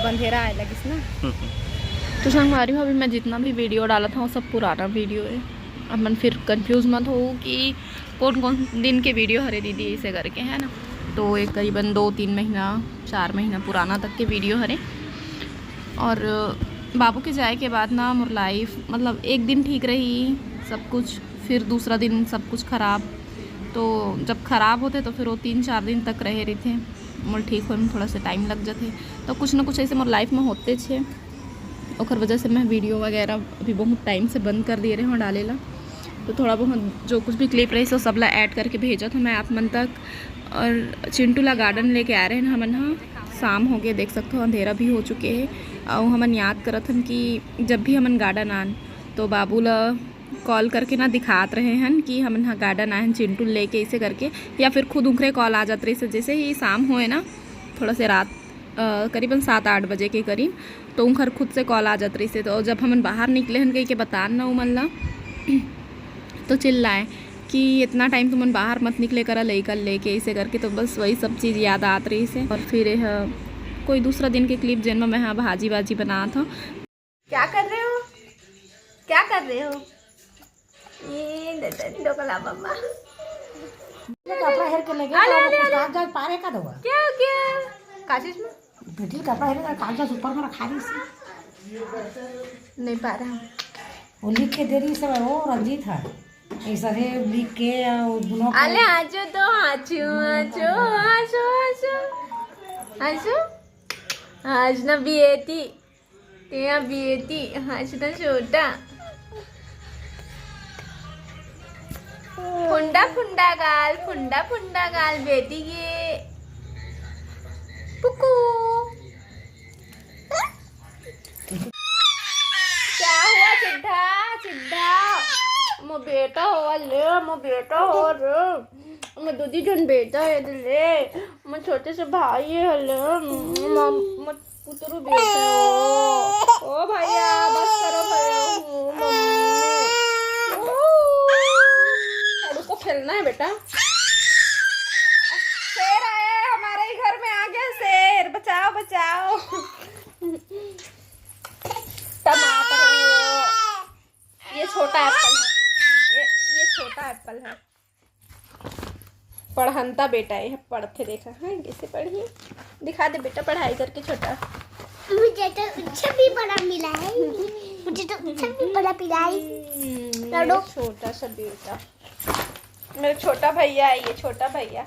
अब अंधेरा आए लगिस ना। तो संगवारी हो, अभी मैं जितना भी वीडियो डाला था वो सब पुराना वीडियो है। अब मन फिर कंफ्यूज मत हो कि कौन कौन दिन के वीडियो हरे दीदी इसे करके, है ना। तो एक करीबन 2-3 महीना 4 महीना पुराना तक के वीडियो हरे। और बाबू के जाए के बाद ना मोर लाइफ मतलब एक दिन ठीक रही सब कुछ, फिर दूसरा दिन सब कुछ ख़राब। तो जब ख़राब होते तो फिर वो 3-4 दिन तक रहे रही थे। मोर ठीक होने में थोड़ा सा टाइम लग जाते, तो कुछ ना कुछ ऐसे मोर लाइफ में होते छे। और वजह से मैं वीडियो वगैरह अभी बहुत टाइम से बंद कर दिए रहे हूँ डालेला। तो थोड़ा बहुत जो कुछ भी क्लिप रही सो सबला ऐड करके भेजा था मैं आप मन तक। और चिंटू ला गार्डन लेके आ रहे हैं हमन। हाँ, शाम हो गए, देख सकते हो अंधेरा भी हो चुके हैं। और हमन याद करत हन कि जब भी हमन गार्डन आन तो बाबू ला कॉल करके ना दिखात रहे हैं कि हमन हाँ गार्डन आए हैं चिंटू लेके, इसे करके। या फिर खुद उनके कॉल आ जाते रही से जैसे ही शाम होए ना, थोड़ा से रात करीबन 7-8 बजे के करीब, तो उनकर खुद से कॉल आ जाते रही से। तो जब हमन बाहर निकले हन कहीं के बतान ना उमन ला तो चिल्लाए कि इतना टाइम तुमन बाहर मत निकले करा लइका लेके, इसे करके। तो बस वही सब चीज़ याद आत रही से। और फिर कोई दूसरा दिन के क्लिप जिनमें मैं हाँ भाजी वाजी बना था। क्या कर रहे हो, क्या कर रहे हो? ये डोकला मम्मा कपड़ा हेर के लगे कागज पारे का दोगा क्या क्या काशिश में बेटी कपड़ा हेर के कागज ऊपर में रखा रही सी नहीं पा रहा। वो लिख के दे रही सब। वो रंजीत है ऐसा है लिख के दोनों अले आजो तो आजो आजो आजो आजो आजो आज ना बीएटी तेरा बीएटी आज ना छोटा फुंडा गाल बेटी के पुकू। क्या हुआ चिड्ढा चिड्ढा? मो बेटा हो ले, मो बेटा हो रे, मो दूधी जन बेटा है ले, मो छोटे से भाई है ले, मो पुतरू बेटा हो। ओ भैया बस करो भैया, उसको खेलना है बेटा। शेर आया है हमारे ही घर में, आ गया शेर, बचाओ बचाओ। टमाटर, ये छोटा एप्पल है, ये छोटा एप्पल है। पढ़ंता बेटा है, पढ़ते देखा है कैसे पढ़िए, दिखा दे बेटा पढ़ाई करके छोटा। मुझे तो अच्छा भी बड़ा मिला है, मुझे तो अच्छा भी बड़ा मिला है। छोटा सा बेटा मेरा छोटा भैया है, ये छोटा भैया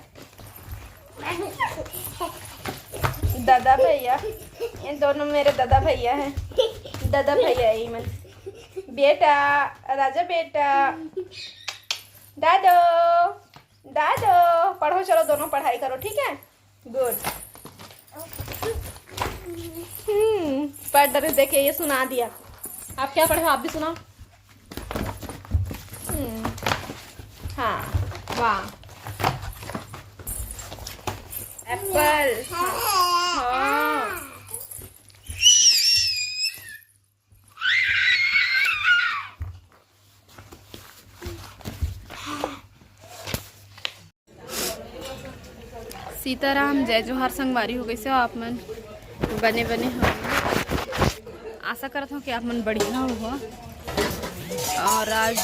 दादा भैया, ये दोनों मेरे दादा भैया हैं। दादा भैया ही मैं बेटा, राजा बेटा, दादो दादो। पढ़ो चलो, दोनों पढ़ाई करो, ठीक है, गुड। पढ़ रहे, देखे ये सुना दिया। आप क्या पढ़े हो, आप भी सुनाओ। हाँ वाह, एप्पल। हाँ सीताराम जय जोहार संगवारी हो गई से आप मन बने बने हो। आशा करता हूँ कि आप मन बढ़िया हुआ। और आज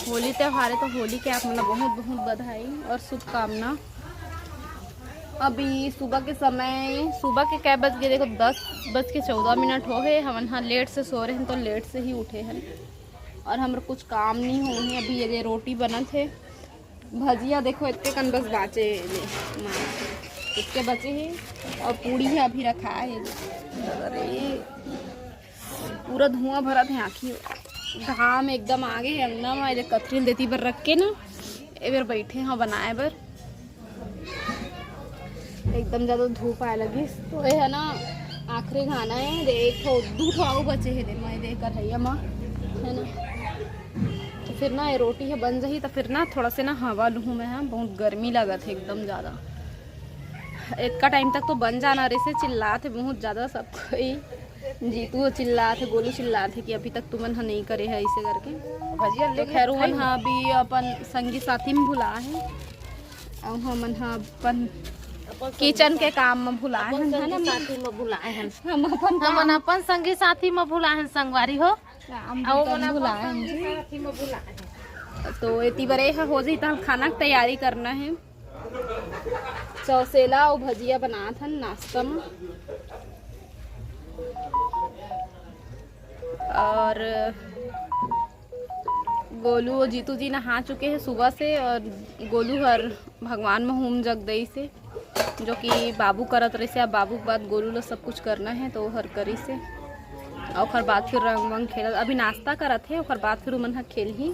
होली त्यौहार है, तो होली के आप मतलब बहुत बहुत बधाई और शुभकामना। अभी सुबह के समय, सुबह के क्या बज गए देखो, 10:14 हो गए। हम हाँ लेट से सो रहे हैं, तो लेट से ही उठे हैं। और हमारे कुछ काम नहीं होने। अभी ये रोटी बना थे, भजिया देखो इतने कन बस बाचे, इतने बचे हैं। और पूड़ी है अभी रखा है। अरे पूरा धुआं भरा थे, आँखी घाम एकदम आगे अंगना में। इधर कथरीन देती पर रख के ना ए बार बैठे हाँ बनाए बर, एकदम ज़्यादा धूप आए लगी। तो ये है ना आखिरी खाना है, देखो 2 ठो बचे है दे मैं देख कर है माँ, है ना। तो फिर ना ये रोटी है बन जाही, तो फिर ना थोड़ा से ना हवा लूँ मैं। हाँ बहुत गर्मी लगा थे एकदम ज़्यादा। इतना टाइम तक तो बन जाना रहे से चिल्लाते बहुत ज़्यादा सब कोई। जीतू चिल्लाते, गोलू चिल्लाते कि अभी तक तुमन हाँ नहीं करे है इसे करके। तो खैर मन हाँ अभी अपन संगी साथी में भुला है। और हमन हाँ अपन किचन के काम में भुलाए हैं है ना, साथी में बुलाए हैं हम अपन हम अपन संगी साथी में बुलाए हैं संगवारी हो काम आओ भुलाए बुलाए हैं जी। साथी में बुलाए हैं। तो इतनी बड़े हो जी तो हम खाना की तैयारी करना है। चौसेला और भजिया बना था नाश्ता में, और गोलू और जीतू जी नहा चुके हैं सुबह से, और गोलू हर भगवान में होम जग दई से जो कि बाबू करत रही से। अब बाबू के बाद गोलू ला सब कुछ करना है तो हर करी से, और बाद फिर रंग वंग खेल। अभी नाश्ता करत है और बाद फिर मन खेल ही।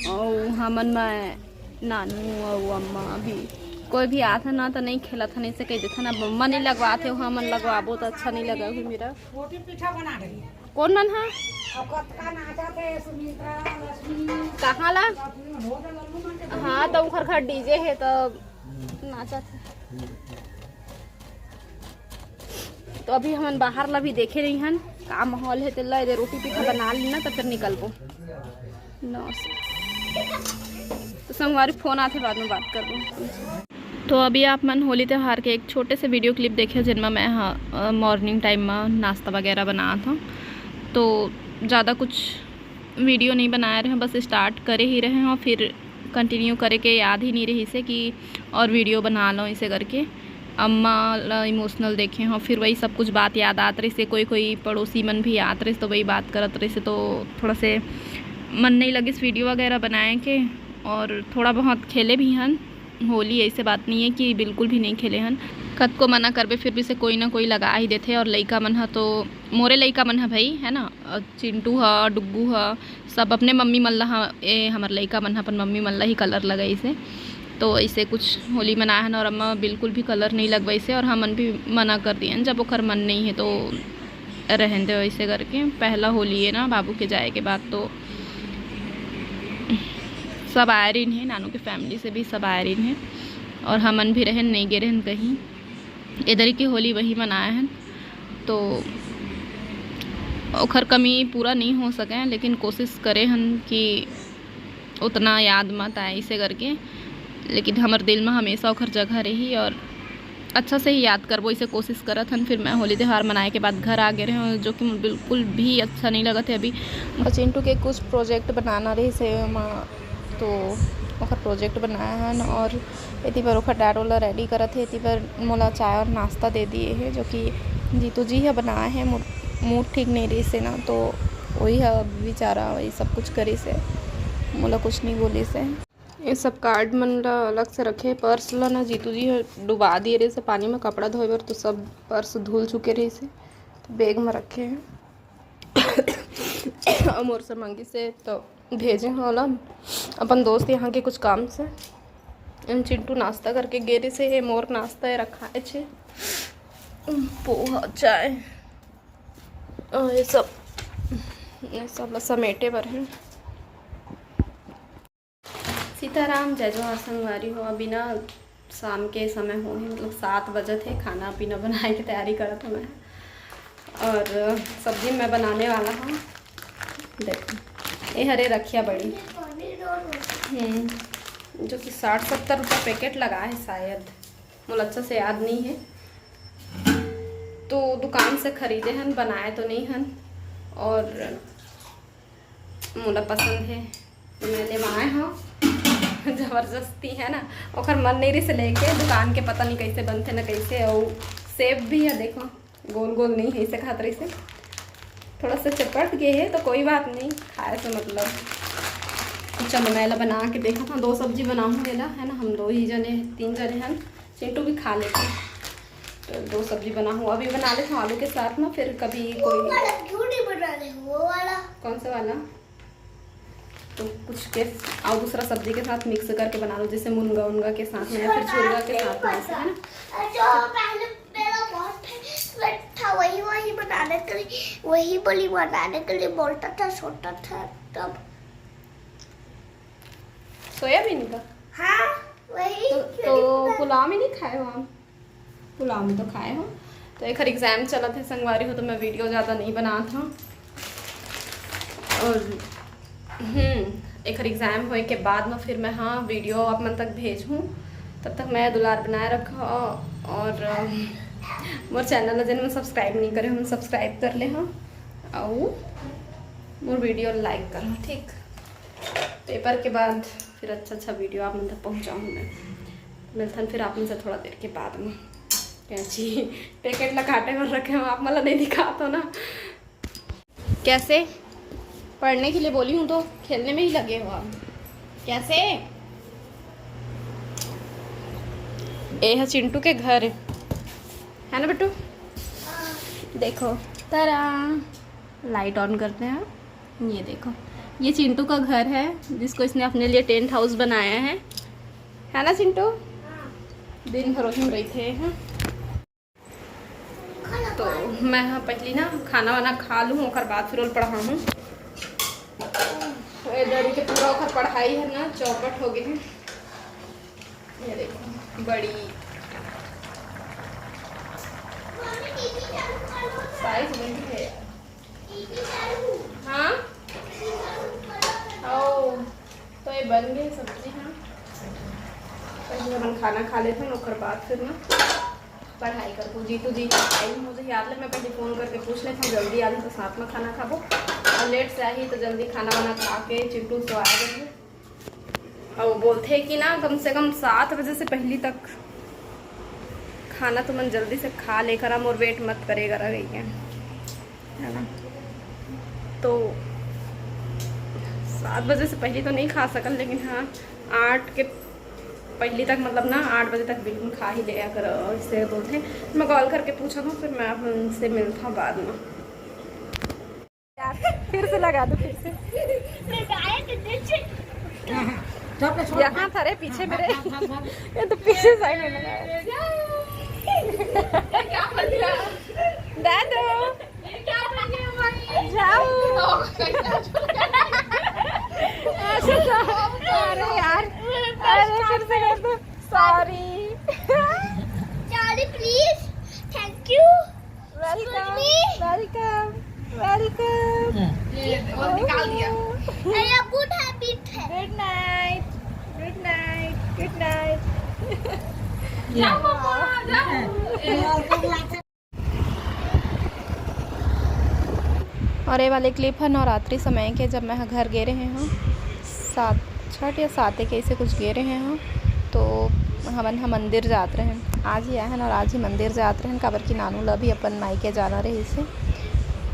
और हमन में नानू और अम्मा भी कोई भी आता ना तो नहीं खेला था, नहीं से कह देता ना मम्मा नहीं लगवाते हो, हमन लगवाबो तो अच्छा नहीं लगा हुई मेरा। रोटी पीठा बना रही है। कौन मन है अब कतका नाचा थे सुमित्रा लक्ष्मी कहाँ ला? हो गए लल्लू मन के। हाँ तो खर खर डीजे है तो नाचा था। तो अभी हमन बाहर ला भी देखे रही हन का माहौल है, तो ला इधर रोटी पीठा बना लेना तो फिर निकलबो। तो संगवारी फोन आते बाद में बात करबो। तो अभी आप मन होली त्यौहार के एक छोटे से वीडियो क्लिप देखे जिनमें मैं मॉर्निंग टाइम में नाश्ता वगैरह बना था। तो ज़्यादा कुछ वीडियो नहीं बनाए रहे हैं, बस स्टार्ट करे ही रहे हैं और फिर कंटिन्यू करे के याद ही नहीं रही से कि और वीडियो बना लो इसे करके। अम्मा इमोशनल देखे हैं, फिर वही सब कुछ बात याद आत रही से, कोई कोई पड़ोसी मन भी आत रही तो वही बात करत रही से, तो थोड़ा से मन नहीं लगे इस वीडियो वगैरह बनाए के। और थोड़ा बहुत खेले भी हन होली, ऐसे बात नहीं है कि बिल्कुल भी नहीं खेले हन। कद को मना करबे फिर भी से कोई ना कोई लगा ही देते। और लइका मन है तो मोरे लइका मन है भाई है ना, चिंटू है डुग्गू है सब अपने मम्मी मल्ला हमार लइका मन है अपन मम्मी मल्ला ही कलर लगाई से। तो ऐसे कुछ होली मनाए हैं और अम्मा बिल्कुल भी कलर नहीं लगवाई से, और हमन भी मना कर दिए जब ओखर मन नहीं है तो रहन दे ऐसे करके। पहला होली है ना बाबू के जाए के बाद, तो सब आयरिन है, नानू के फैमिली से भी सब आयरिन है, और हमन भी रहन नहीं गे रहन कहीं, इधर की होली वही मनाए हैं। तो ओखर कमी पूरा नहीं हो सके, लेकिन कोशिश करे हन कि उतना याद मत आए इसे करके। लेकिन हमार दिल में हमेशा ओखर जगह रही और अच्छा से ही याद करबो इसे कोशिश करत हन। फिर मैं होली त्यौहार मनाए के बाद घर आ गए रहे, जो कि बिल्कुल भी अच्छा नहीं लगा थे। अभी चिंटू के कुछ प्रोजेक्ट बनाना रही से तो ओखर प्रोजेक्ट बनाया हन, और इतनी बार ओखर डैड वाला रेडी करत है। इतनी बार मोला चाय और नाश्ता दे दिए है, जो कि जीतू जी है बनाए हैं। मूड ठीक नहीं रही से ना, तो वही है बेचारा वही सब कुछ करी से, मोला कुछ नहीं बोली से। ये सब कार्ड मन ला अलग से रखे। पर्स ला ना जीतू जी डुबा दिए रहे से पानी में कपड़ा धोए बर, तो सब पर्स धुल चुके रहे से, तो बैग में रखे हैं। मोर से मंगी से तो भेजे होला अपन दोस्त यहाँ के कुछ काम से। चिंटू नाश्ता करके गेरे से मोर नाश्ता है रखा है पोहा चाय ये सब समेटे पर हैं। सीताराम जय जोहार संगवारी हो। अभी ना शाम के समय हो है, मतलब 7 बजे थे। खाना पीना बनाए की तैयारी करा था मैं, और सब्जी मैं बनाने वाला हूँ। देखो ये हरे रखिया बड़ी, जो कि 60-70 रुपये पैकेट लगा है शायद, मुझे अच्छा से याद नहीं है। तो दुकान से खरीदे हन, बनाए तो नहीं हन, और मुझे पसंद है तो मैं लेवाए हाँ। ज़बरदस्ती है ना, ओखर मन नहीं रही से लेके दुकान के, पता नहीं कैसे बनते ना कैसे। और सेब भी है देखो, गोल गोल नहीं है इसे खातरी से, थोड़ा सा चपट गए है तो कोई बात नहीं, खाए से मतलब। अच्छा मैंने बना के देखा था, 2 सब्जी बनाऊँ लेला है ना, हम 2 ही जने 3 जने हैं, चिंटू भी खा लेते, तो 2 सब्जी बना हूँ। अभी बना लेते हैं आलू के साथ में, फिर कभी कोई वो वाला कौन सा वाला, तो कुछ के और दूसरा सब्जी के साथ मिक्स करके बना लो, जैसे मुनगा उनगा के साथ में या फिर छुरगा के साथ में, है ना। जो पहले मेरा बहुत फेवरेट था वही बनाने के लिए, वही बोली बनाने के लिए बोलता था, छोटा था तब। सोयाबीन का हाँ वही तो पुलाव में नहीं खाए हो हम? पुलाव में तो खाए हो। तो एक एग्ज़ाम चला थे संगवारी हो, तो मैं वीडियो ज़्यादा नहीं बना था। और एक एग्ज़ाम होए के बाद में फिर मैं हाँ वीडियो आप मन तक भेजूँ। तब तक मैं दुलार बनाए रखा और मोर चैनल जिन में सब्सक्राइब नहीं करे हम सब्सक्राइब कर ले हाँ और मोर वीडियो लाइक करो ठीक। पेपर के बाद फिर अच्छा वीडियो आप मन तक पहुँचाऊँ मैं। मिलता फिर आप से थोड़ा देर के बाद में कैची पैकेट ला काटे में रखे हो आप मला नहीं दिखा तो ना। कैसे पढ़ने के लिए बोली हूँ तो खेलने में ही लगे हो आप कैसे। ये है चिंटू के घर है ना बेटू। देखो तरा लाइट ऑन करते हैं। ये देखो ये चिंटू का घर है जिसको इसने अपने लिए टेंट हाउस बनाया है ना चिंटू। दिन भर वहीं रही थे हैं। तो मैं हाँ पहले ना खाना वाना खा लूँ और बाद फिर पढ़ाऊँ। इधर के पूरा ओखर पढ़ाई है ना चौपट हो गई है। ये देखो बड़ी साइज बड़ी है हाँ। ओ तो ये बन गई सब्जी हाँ। पहले हम खाना खा लेते हैं और बाद फिर ना पढ़ाई कर जीतू जी आई मुझे याद है। मैं पहले फ़ोन करके पूछ लेता हूँ जल्दी आ रही तो साथ में खाना खाबो और लेट से आई तो जल्दी खाना वाना खा के चिंटू सो आ गए। और वो बोलते कि ना कम से कम 7 बजे से पहले तक खाना तो मन जल्दी से खा लेकर हम और वेट मत करेगा रह गई है ना। तो 7 बजे से पहले तो नहीं खा सकल लेकिन हाँ 8 के पहले तक मतलब ना 8 बजे तक बिल्कुल खा ही लिया कर। इससे बोलते मैं कॉल करके पूछा था फिर मैं उनसे मिलता हूँ बाद में। फिर से लगा दो फिर से यहाँ था रे पीछे मेरे ये तो पीछे साइड में लगाया। दादू जाओ अरे यार अरे फिर से कर दो sorry Charlie please thank you welcome welcome welcome. और निकाल दिया। अरे गुड हैबिट है। Good night good night good night. और ये वाले क्लिप है नवरात्रि समय के जब मैं घर गए रहे हैं 7 या 7 के ऐसे कुछ गए रहे हैं। तो हम मंदिर जाते रहे आज ही आए हैं और आज ही मंदिर जाते रहे काबर की नानू ला भी अपन मायके जाना रहे इसे।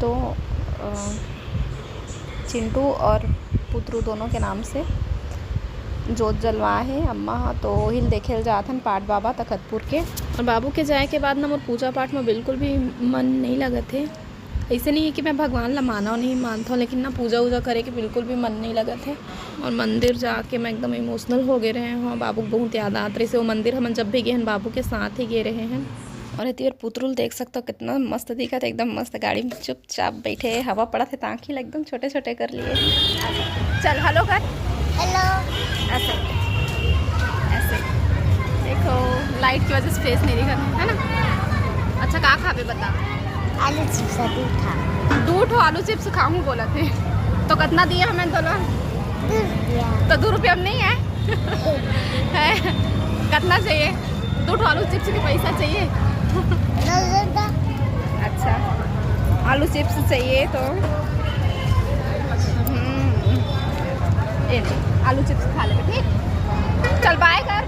तो चिंटू और पुत्रू दोनों के नाम से जोत जलवा है अम्मा। तो हिल देखे जाते हैं पाठ बाबा तखतपुर के। और बाबू के जाए के बाद ना मोर पूजा पाठ में बिल्कुल भी मन नहीं लगा थे। ऐसे नहीं है कि मैं भगवान ला माना नहीं मानता हूँ लेकिन ना पूजा वूजा करे के बिल्कुल भी मन नहीं लगा थे। और मंदिर जाके मैं एकदम इमोशनल हो गए रहे हैं। बाबू को बहुत याद आते रहे से वो मंदिर हम जब भी गए हैं बाबू के साथ ही गए रहे हैं। और इतनी पुतरुल देख सकते हो कितना मस्त दिखा था एकदम मस्त गाड़ी में चुपचाप बैठे हवा पड़ा थे ताकि एकदम छोटे छोटे कर लिए। चल हेलो कर हेलो ऐसे ऐसे देखो लाइट की वजह से फेस नहीं दिखा है ना। अच्छा कहाँ खावे बता। आलू चिप्स था दूध आलू चिप्स खाऊं बोला थे तो कितना दिया हमें दोनों तो 2 रुपये अब नहीं है है कितना चाहिए 2 आलू चिप्स के पैसा चाहिए। अच्छा आलू चिप्स चाहिए तो ये नहीं आलू चिप्स खा ले ठीक। चल बाय कर